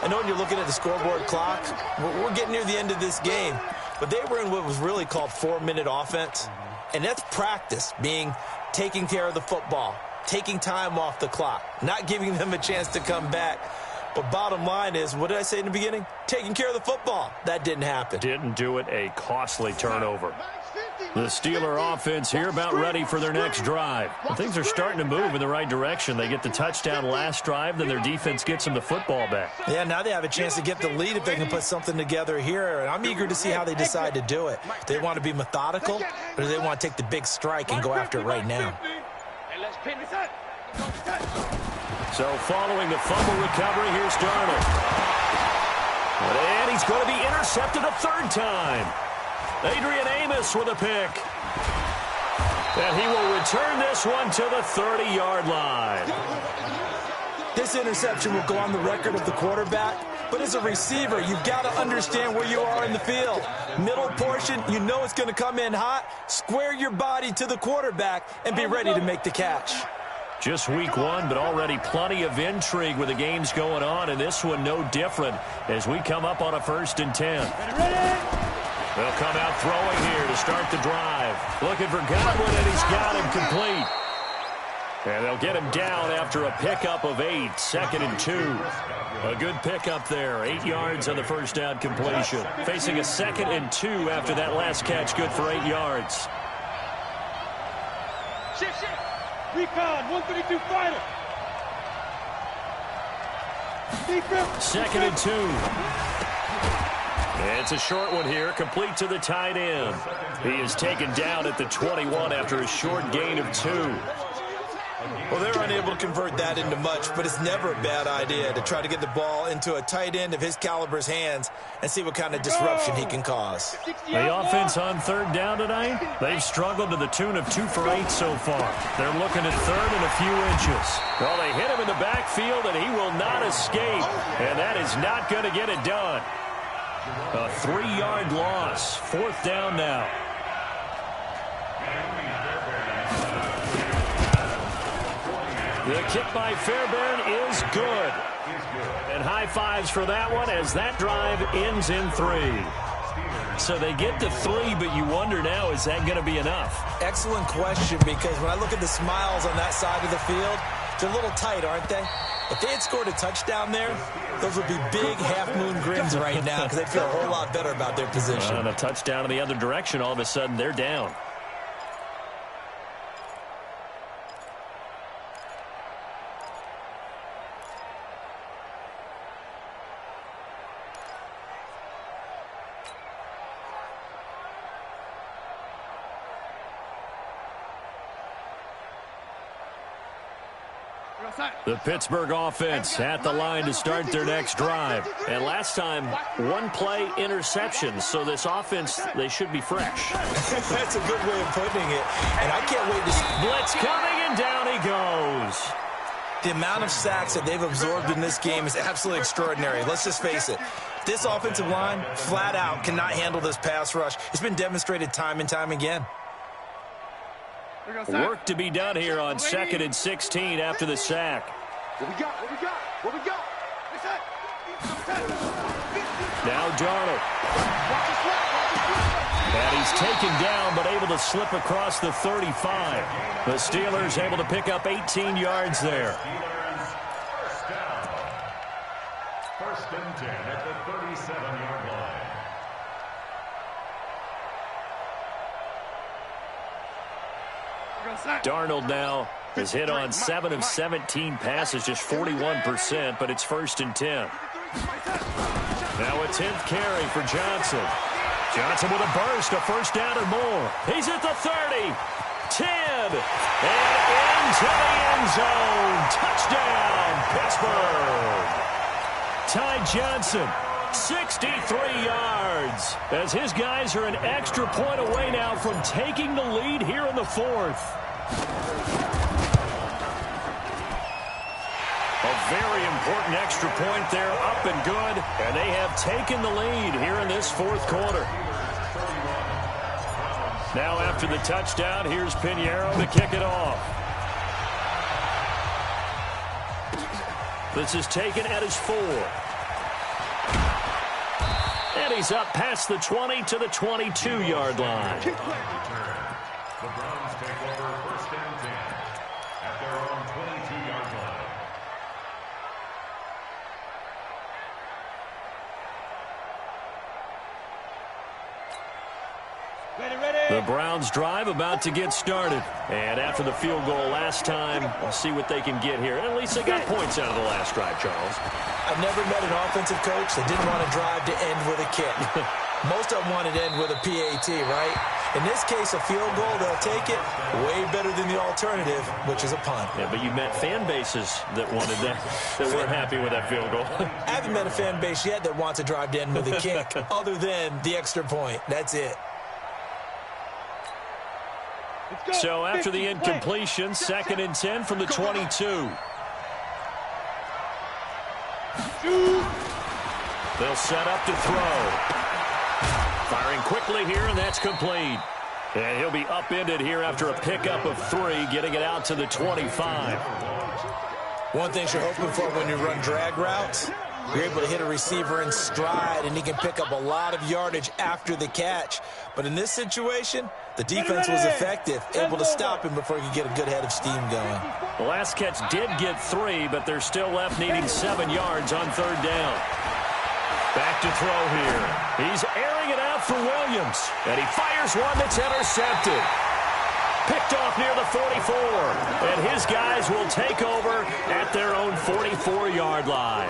I know when you're looking at the scoreboard clock, we're getting near the end of this game. But they were in what was really called 4-minute offense. And that's practice, being taking care of the football, taking time off the clock, not giving them a chance to come back. But bottom line is, what did I say in the beginning? Taking care of the football. That didn't happen. Didn't do it. A costly turnover. The Steeler offense here about ready for their next drive. Things are starting to move in the right direction. They get the touchdown last drive, then their defense gets them the football back. Yeah, now they have a chance to get the lead if they can put something together here. And I'm eager to see how they decide to do it. Do they want to be methodical, or do they want to take the big strike and go after it right now? So following the fumble recovery, here's Darnold. And he's going to be intercepted a third time. Adrian Amos with a pick. And he will return this one to the 30-yard line. This interception will go on the record of the quarterback, but But as a receiver, you've got to understand where you are in the field. Middle portion, you know it's going to come in hot. Square your body to the quarterback and be ready to make the catch. Just week one, but already plenty of intrigue with the games going on, and this one no different as we come up on a 1st and 10. They'll come out throwing here to start the drive. Looking for Godwin, and he's got him complete. And they'll get him down after a pickup of 8, 2nd and 2. A good pickup there, 8 yards on the first down completion. Facing a 2nd and 2 after that last catch, good for 8 yards. Shift. Recon, 132 final. 2nd and 2. And it's a short one here, complete to the tight end. He is taken down at the 21 after a short gain of 2. Well, they're unable to convert that into much, but it's never a bad idea to try to get the ball into a tight end of his caliber's hands and see what kind of disruption he can cause. The offense on 3rd down tonight, they've struggled to the tune of 2 for 8 so far. They're looking at 3rd and a few inches. Well, they hit him in the backfield, and he will not escape, and that is not going to get it done. A 3-yard loss, 4th down now. The kick by Fairbairn is good. And high fives for that one as that drive ends in 3. So they get to 3, but you wonder now, is that going to be enough? Excellent question, because when I look at the smiles on that side of the field, they're a little tight, aren't they? If they had scored a touchdown there, those would be big half-moon grins right now because they'd feel a whole lot better about their position. And a touchdown in the other direction, all of a sudden they're down. The Pittsburgh offense at the line to start their next drive. And last time, 1-play interception. So this offense, they should be fresh. That's a good way of putting it. And I can't wait to see. Blitz coming, and down he goes. The amount of sacks that they've absorbed in this game is absolutely extraordinary. Let's just face it. This offensive line, flat out, cannot handle this pass rush. It's been demonstrated time and time again. Work to be done here on 2nd and 16 after the sack. What we got? Now Darnold. And he's taken down, but able to slip across the 35. The Steelers able to pick up 18 yards there. First and 10 at the 37-yard line. Darnold now has hit on 7 of 17 passes, just 41%, but it's 1st and 10. Now a 10th carry for Johnson. Johnson with a burst, a 1st down or more. He's at the 30, 10, and into the end zone. Touchdown, Pittsburgh. Ty Johnson, 63 yards, as his guys are an extra point away now from taking the lead here in the 4th. A very important extra point there, up and good, and they have taken the lead here in this 4th quarter. Now after the touchdown, here's Pinheiro to kick it off. This is taken at his 4. And he's up past the 20 to the 22-yard line. The Browns take over 1st and 10 at their own 22-yard line. The Browns drive about to get started. And after the field goal last time, we'll see what they can get here. At least they got points out of the last drive, Charles. I've never met an offensive coach that didn't want to drive to end with a kick. Most of them wanted to end with a PAT, right? In this case, a field goal, they'll take it way better than the alternative, which is a punt. Yeah, but you met fan bases that wanted that, that weren't happy with that field goal. I haven't met a fan base yet that wants to drive to end with a kick, other than the extra point. That's it. So after the incompletion, 2nd and 10 from the 22. They'll set up to throw. Firing quickly here, and that's complete. And he'll be upended here after a pickup of 3, getting it out to the 25. One thing you're hoping for when you run drag routes, you're able to hit a receiver in stride, and he can pick up a lot of yardage after the catch. But in this situation, the defense was effective, able to stop him before he could get a good head of steam going. The last catch did get 3, but they're still left needing 7 yards on 3rd down. Back to throw here. He's airing it out for Williams, and he fires one that's intercepted. Picked off near the 44, and his guys will take over at their own 44-yard line.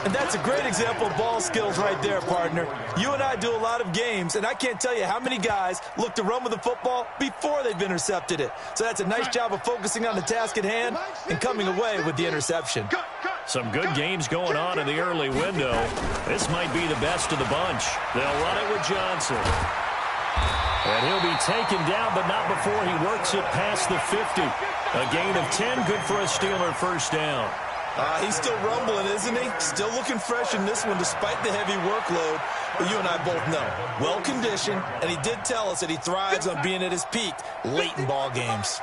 And that's a great example of ball skills right there, partner. You and I do a lot of games, and I can't tell you how many guys look to run with the football before they've intercepted it. So that's a nice job of focusing on the task at hand and coming away with the interception. Some good games going on in the early window. This might be the best of the bunch. They'll run it with Johnson. And he'll be taken down, but not before he works it past the 50. A gain of 10, good for a Steeler first down. He's still rumbling, isn't he? Still looking fresh in this one despite the heavy workload. But you and I both know, well-conditioned, and he did tell us that he thrives on being at his peak late in ball games.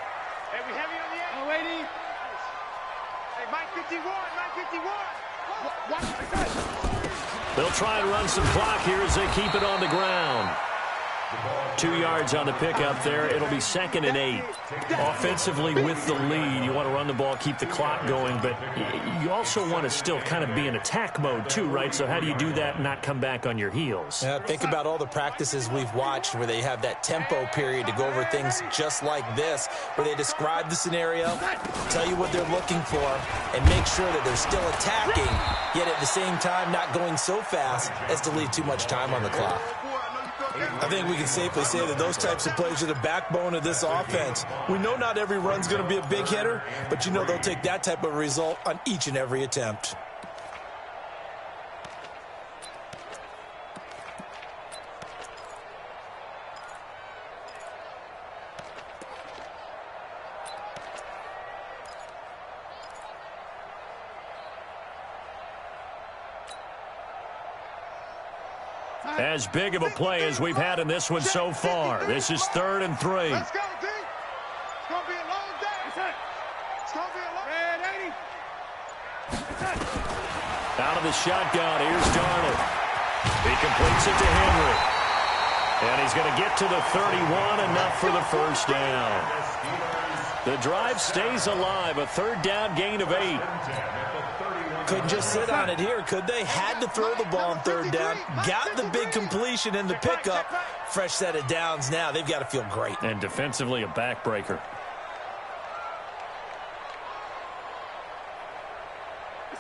Hey, we heavy on the end. Oh, lady. Hey, Mike 51, Mike 51. They'll try and run some clock here as they keep it on the ground. 2 yards on the pickup there. It'll be 2nd and 8. Offensively with the lead, you want to run the ball, keep the clock going, but you also want to still kind of be in attack mode too, right? So how do you do that and not come back on your heels? Yeah, think about all the practices we've watched where they have that tempo period to go over things just like this, where they describe the scenario, tell you what they're looking for, and make sure that they're still attacking, yet at the same time not going so fast as to leave too much time on the clock. I think we can safely say that those types of plays are the backbone of this offense. We know not every run's going to be a big hitter, but you know they'll take that type of result on each and every attempt. As big of a play as we've had in this one so far. This is 3rd and 3. Let's go, D. It's going to be a long day. It's going to be a long day. Out of the shotgun, here's Darnold. He completes it to Henry. And he's going to get to the 31, enough for the first down. The drive stays alive, a 3rd down gain of 8. Couldn't just sit on it here, could they? Had to throw the ball on 3rd down. Got the big completion in the pickup. Fresh set of downs now. They've got to feel great. And defensively, a backbreaker.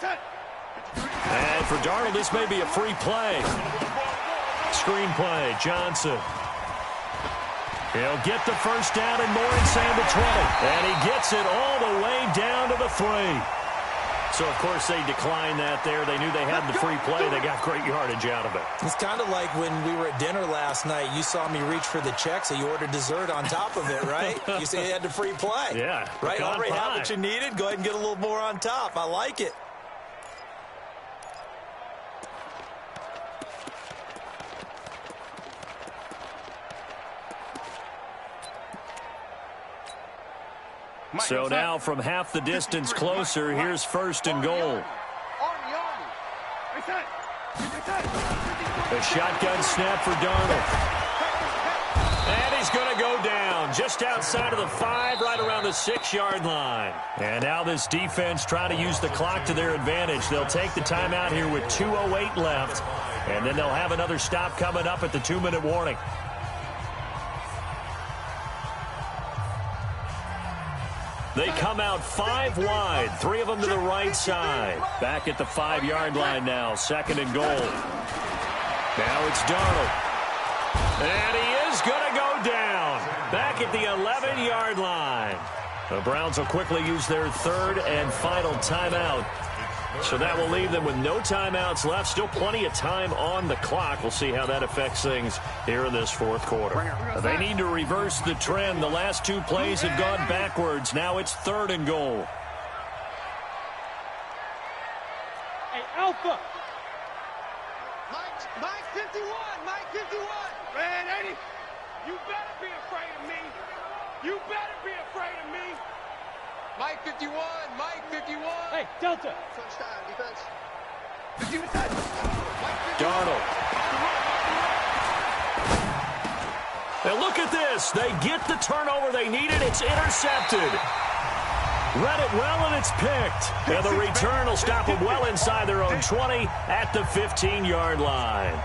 And for Darnold, this may be a free play. Screen play, Johnson. He'll get the first down and more inside the 20. And he gets it all the way down to the 3. So, of course, they declined that there. They knew they had the free play. They got great yardage out of it. It's kind of like when we were at dinner last night. You saw me reach for the check, so you ordered dessert on top of it, right? You say you had the free play. Yeah. Right? Already had what you needed. Go ahead and get a little more on top. I like it. So now from half the distance closer, here's 1st and goal. A shotgun snap for Darnold. And he's going to go down just outside of the 5, right around the 6-yard line. And now this defense trying to use the clock to their advantage. They'll take the timeout here with 2:08 left, and then they'll have another stop coming up at the 2-minute warning. They come out 5 wide, 3 of them to the right side. Back at the 5-yard line now, 2nd and goal. Now it's Darnold. And he is going to go down. Back at the 11-yard line. The Browns will quickly use their 3rd and final timeout. So that will leave them with no timeouts left. Still plenty of time on the clock. We'll see how that affects things here in this 4th quarter. They need to reverse the trend. The last 2 plays have gone backwards. Now it's 3rd and goal. Hey, Alpha. Mike 51, Mike 51. Red 80. You better be afraid of me. You better be afraid of me. Mike 51, Mike 51. Hey, Delta. Touchdown, defense. 50%. Darnold. And look at this. They get the turnover they needed. It's intercepted. Read it well, and it's picked. And the return will stop them well inside their own 20 at the 15-yard line.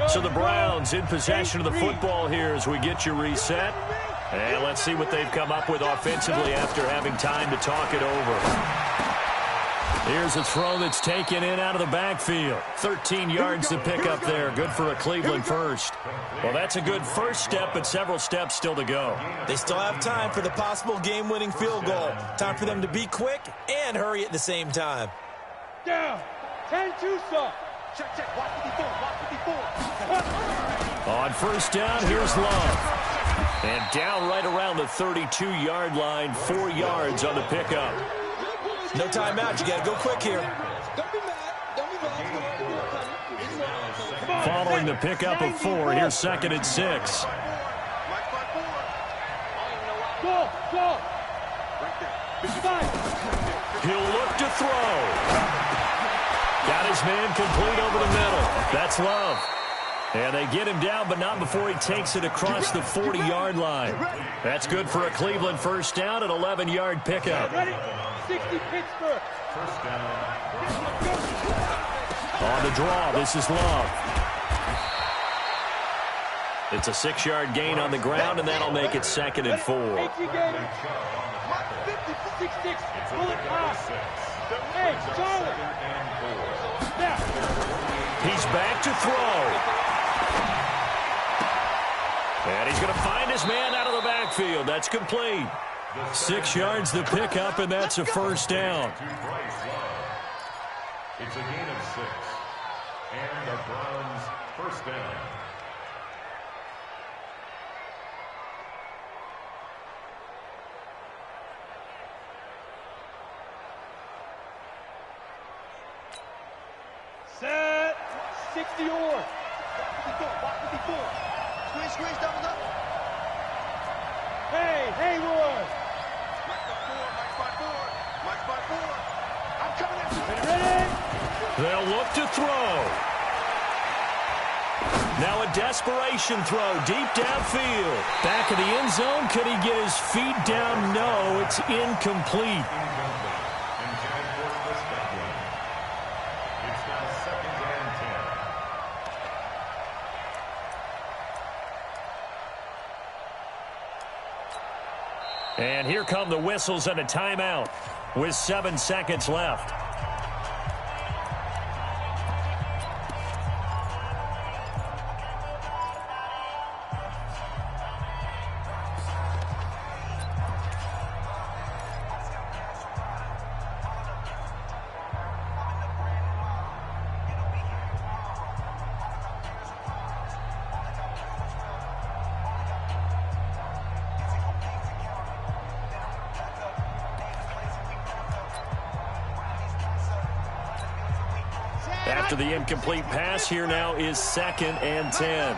So the Browns in possession of the football here as we get you reset. And let's see what they've come up with offensively after having time to talk it over. Here's a throw that's taken in out of the backfield. 13 yards to pick up there. Good for a Cleveland first. Well, that's a good first step, but several steps still to go. They still have time for the possible game-winning field goal. Time for them to be quick and hurry at the same time. Down. 10-2, son. Check, check. Watch 54, watch 54. On first down, here's Love. And down right around the 32-yard line, 4 yards on the pickup. No timeout. You got to go quick here. Don't be mad. Don't be mad. Following the pickup of 4, here's 2nd and 6. Mike 54. Go, go. Right there. 55. He'll look to throw. Got his man complete over the middle. That's Love. And they get him down, but not before he takes it across the 40-yard line. That's good for a Cleveland first down, an 11-yard pickup. Ready? 60 Pittsburgh. First down. On the draw, this is Love. It's a 6-yard gain on the ground, and that'll make it 2nd and 4. 18 game. 6-6. Bullet pass. Hey, Charlie. Now. He's back to throw. And he's going to find his man out of the backfield. That's complete. 6 yards to pick up, and that's a first down. It's a gain of 6. And the Browns first down. Set. 60 or. 54. Squeeze, double up. Hey, Hayward. Mike 54. I'm coming at you. Ready? They'll look to throw. Now a desperation throw deep downfield. Back of the end zone. Could he get his feet down? No, it's incomplete. And here come the whistles and a timeout with 7 seconds left. After the incomplete pass, here now is 2nd and 10.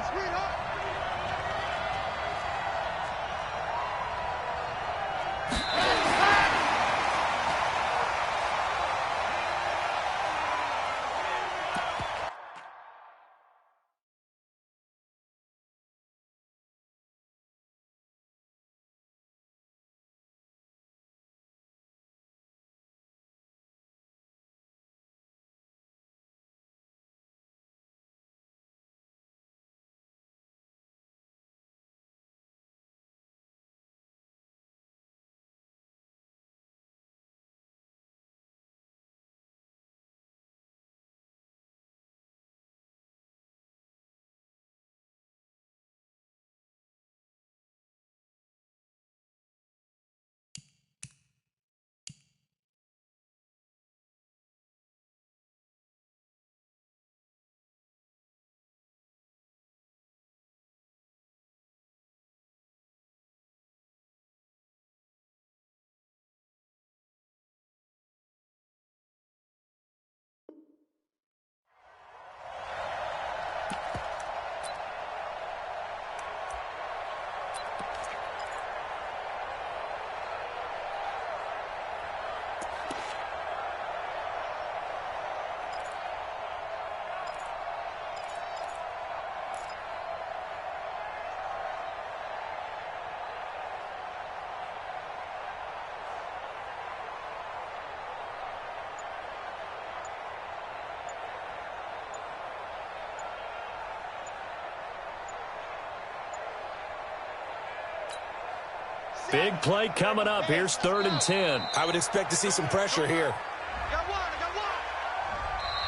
Big play coming up. Here's 3rd and 10. I would expect to see some pressure here.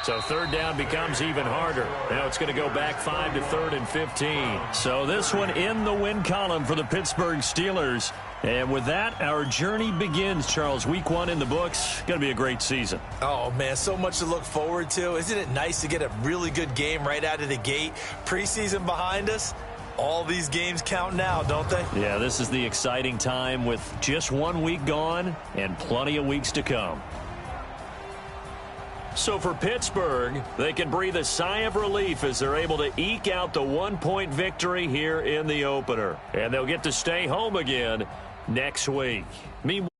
So 3rd down becomes even harder. Now it's going to go back 5 to 3rd and 15. So this one in the win column for the Pittsburgh Steelers. And with that, our journey begins, Charles. Week 1 in the books. Going to be a great season. Oh, man, so much to look forward to. Isn't it nice to get a really good game right out of the gate? Preseason behind us. All these games count now, don't they? Yeah, this is the exciting time with just 1 week gone and plenty of weeks to come. So for Pittsburgh, they can breathe a sigh of relief as they're able to eke out the 1-point victory here in the opener. And they'll get to stay home again next week. Meanwhile,